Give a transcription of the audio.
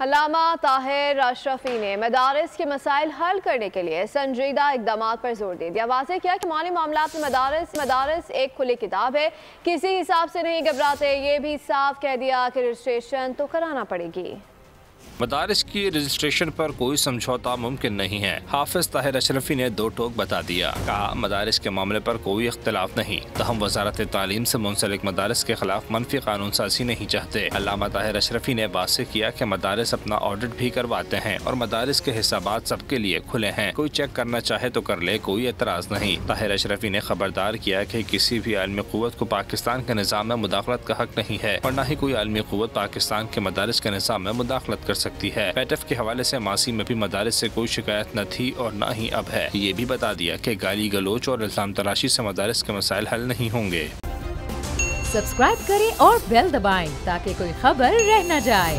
अल्लामा ताहिर अशरफी ने मदारिस के मसाइल हल करने के लिए संजीदा इकदाम पर जोर दे दिया। वाज़ेह किया कि माली मामलात में मदारिस एक खुली किताब है, किसी हिसाब से नहीं घबराते। ये भी साफ कह दिया कि रजिस्ट्रेशन तो कराना पड़ेगी। मदारिस की रजिस्ट्रेशन पर कोई समझौता मुमकिन नहीं है। हाफिज ताहिर अशरफी ने दो टोक बता दिया। कहा, मदारिस के मामले पर कोई इख्तिलाफ नहीं, तहम वजारत तालीम से मुंसलिक मदारिस के खिलाफ मनफी कानून साजी नहीं चाहते। अल्लामा ताहिर अशरफी ने वाज़ेह किया कि मदारिस अपना ऑडिट भी करवाते हैं और मदारिस के हिसाबात सबके लिए खुले हैं। कोई चेक करना चाहे तो कर ले, कोई एतराज नहीं। ताहिर अशरफी ने खबरदार किया कि किसी भी आलमी क़ुव्वत को पाकिस्तान के निज़ाम में मुदाखलत का हक नहीं है और न ही कोई आलमी क़ुव्वत पाकिस्तान के मदारिस के निज़ाम में मुदाखलत कर सकती है। पैटफ के हवाले से मासी में भी मदारिस से कोई शिकायत न थी और न ही अब है। ये भी बता दिया कि गाली गलोच और इल्जाम तराशी से मदारिस के मसाइल हल नहीं होंगे। सब्सक्राइब करें और बेल दबाएं ताकि कोई खबर रह न जाए।